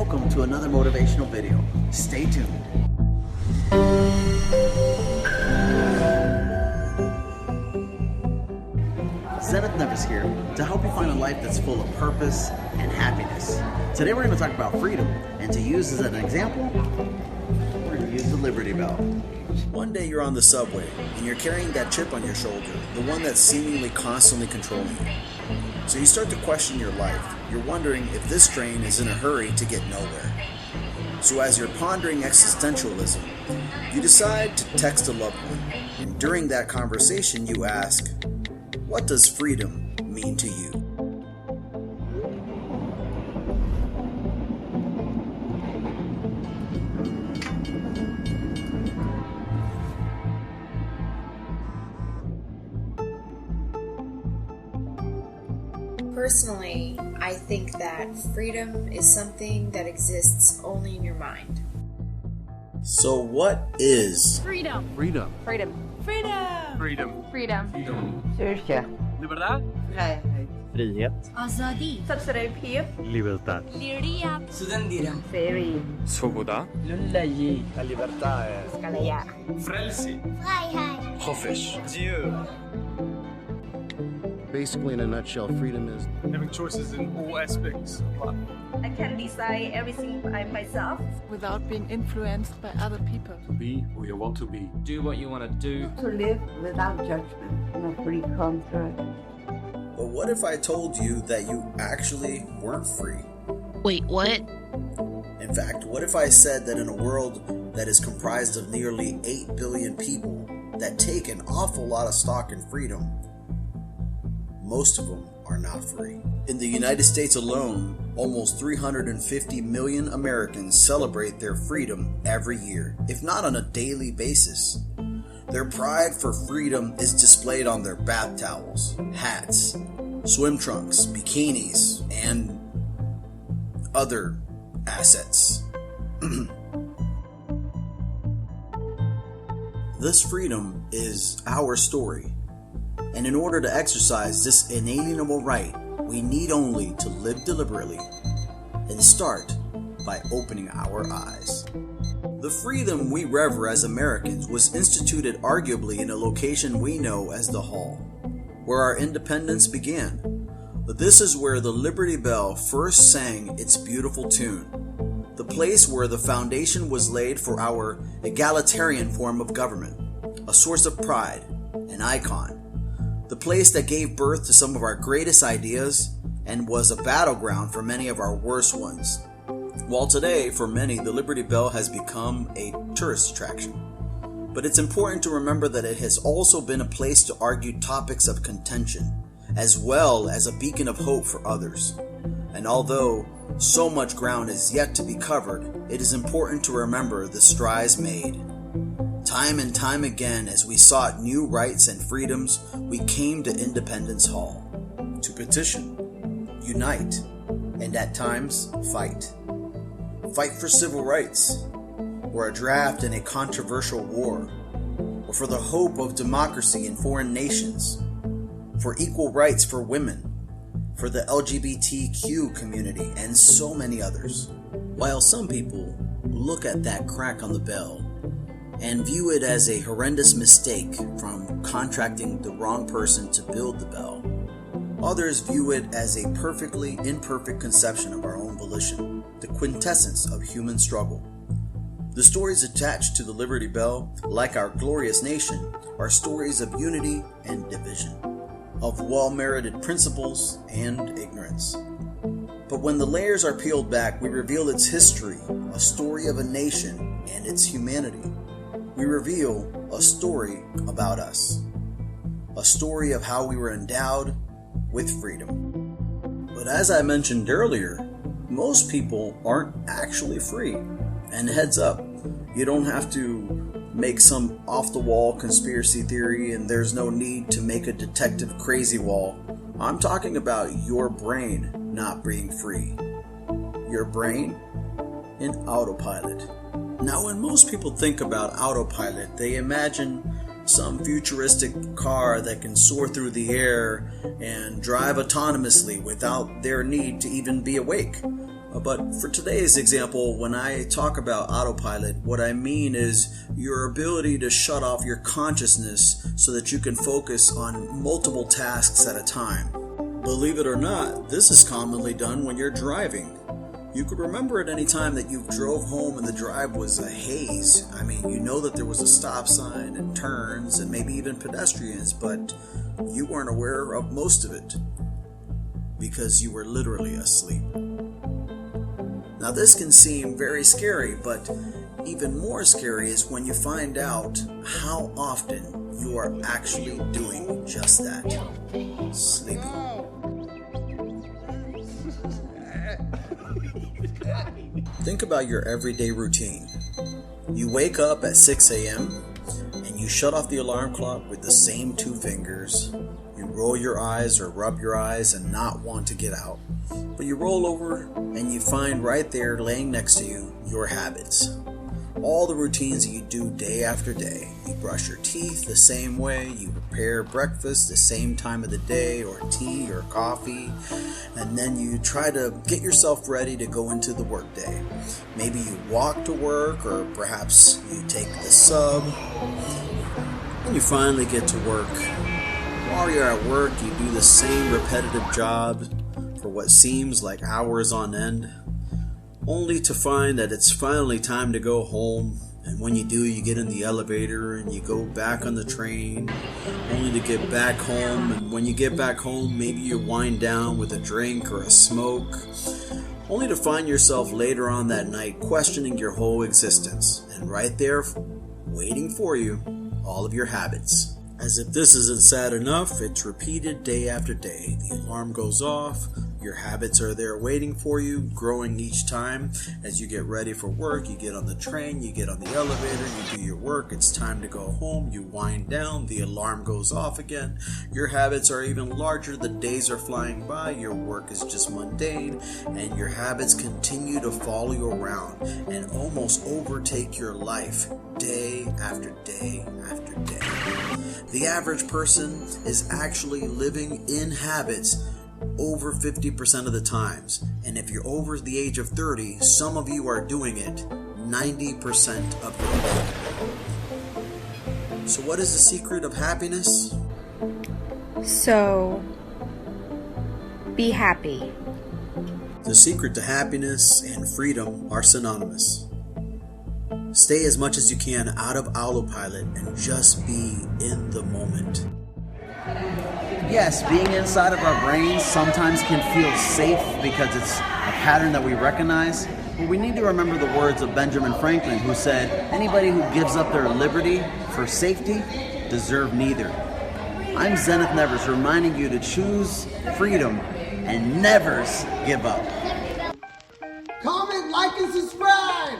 welcome to another motivational video. Stay tuned. Zenith Nevis here to help you find a life that's full of purpose and happiness. Today we're going to talk about freedom, and to use as an example, we're going to use the Liberty Bell. One day you're on the subway and you're carrying that chip on your shoulder, the one that's seemingly constantly controlling you. So you start to question your life. You're wondering if this train is in a hurry to get nowhere. So as you're pondering existentialism, you decide to text a loved one. And during that conversation you ask, what does freedom mean to you? Personally, I think that freedom is something that exists only in your mind. So what is Freedom. Freedom. Freedom. Freedom. Freedom. Freedom. Styrka. Libertad. Freihet. Frihet. Azadi. Subsidiaritet. Libertad. Libertad. Feri. Svoboda. Lullaji. Skalaya. Frelsi. Freiheit. Hofish. Dieu. Basically, in a nutshell, freedom is Having choices in all aspects of life. I can decide everything by myself. Without being influenced by other people. To be who you want to be. Do what you want to do. To live without judgment in a free country. But what if I told you that you actually weren't free? Wait, what? In fact, what if I said that in a world that is comprised of nearly 8 billion people that take an awful lot of stock in freedom, most of them are not free. In the United States alone, almost 350 million Americans celebrate their freedom every year, if not on a daily basis. Their pride for freedom is displayed on their bath towels, hats, swim trunks, bikinis, and other assets. This freedom is our story. And in order to exercise this inalienable right, we need only to live deliberately and start by opening our eyes. The freedom we revere as Americans was instituted arguably in a location we know as the Hall, where our independence began. But this is where the Liberty Bell first sang its beautiful tune, the place where the foundation was laid for our egalitarian form of government, a source of pride, an icon. The place that gave birth to some of our greatest ideas and was a battleground for many of our worst ones. While today, for many, the Liberty Bell has become a tourist attraction. But it's important to remember that it has also been a place to argue topics of contention, as well as a beacon of hope for others. And although so much ground is yet to be covered, it is important to remember the strides made. Time and time again, as we sought new rights and freedoms, we came to Independence Hall to petition, unite, and at times fight. Fight for civil rights, or a draft in a controversial war, or for the hope of democracy in foreign nations, for equal rights for women, for the LGBTQ community, and so many others. While some people look at that crack on the bell and view it as a horrendous mistake from contracting the wrong person to build the bell, others view it as a perfectly imperfect conception of our own volition, the quintessence of human struggle. The stories attached to the Liberty Bell, like our glorious nation, are stories of unity and division, of well-merited principles and ignorance. But when the layers are peeled back, we reveal its history, a story of a nation and its humanity. We reveal a story about us, a story of how we were endowed with freedom. But as I mentioned earlier, most people aren't actually free. And heads up, you don't have to make some off-the-wall conspiracy theory, and there's no need to make a detective crazy wall. I'm talking about your brain not being free. Your brain in autopilot. Now, when most people think about autopilot, they imagine some futuristic car that can soar through the air and drive autonomously without their need to even be awake. But for today's example, when I talk about autopilot, what I mean is your ability to shut off your consciousness so that you can focus on multiple tasks at a time. Believe it or not, this is commonly done when you're driving. You could remember at any time that you drove home and the drive was a haze. I mean, you know that there was a stop sign and turns and maybe even pedestrians, but you weren't aware of most of it because you were literally asleep. Now, this can seem very scary, but even more scary is when you find out how often you are actually doing just that, sleeping. Think about your everyday routine. You wake up at 6 a.m. and you shut off the alarm clock with the same 2 fingers. You roll your eyes or rub your eyes and not want to get out. But you roll over and you find right there laying next to you your habits. All the routines that you do day after day. You brush your teeth the same way, you prepare breakfast the same time of the day, or tea or coffee, and then you try to get yourself ready to go into the workday. Maybe you walk to work, or perhaps you take the sub, and you finally get to work. While you're at work, you do the same repetitive job for what seems like hours on end, only to find that it's finally time to go home. And when you do, you get in the elevator and you go back on the train, only to get back home. And when you get back home, maybe you wind down with a drink or a smoke, only to find yourself later on that night questioning your whole existence. And right there, waiting for you, all of your habits. As if this isn't sad enough, it's repeated day after day. The alarm goes off, your habits are there waiting for you, growing each time. As you get ready for work, you get on the train, you get on the elevator, you do your work, it's time to go home, you wind down, the alarm goes off again. Your habits are even larger, the days are flying by, your work is just mundane, and your habits continue to follow you around and almost overtake your life day after day after day. The average person is actually living in habits over 50% of the times. And if you're over the age of 30, some of you are doing it 90% of your life. So what is the secret of happiness? So, be happy. The secret to happiness and freedom are synonymous. Stay as much as you can out of autopilot and just be in the moment. Yes, being inside of our brains sometimes can feel safe because it's a pattern that we recognize. But we need to remember the words of Benjamin Franklin, who said, "Anybody who gives up their liberty for safety deserve neither." I'm Zenith Nevers, reminding you to choose freedom and never give up. Comment, like, and subscribe!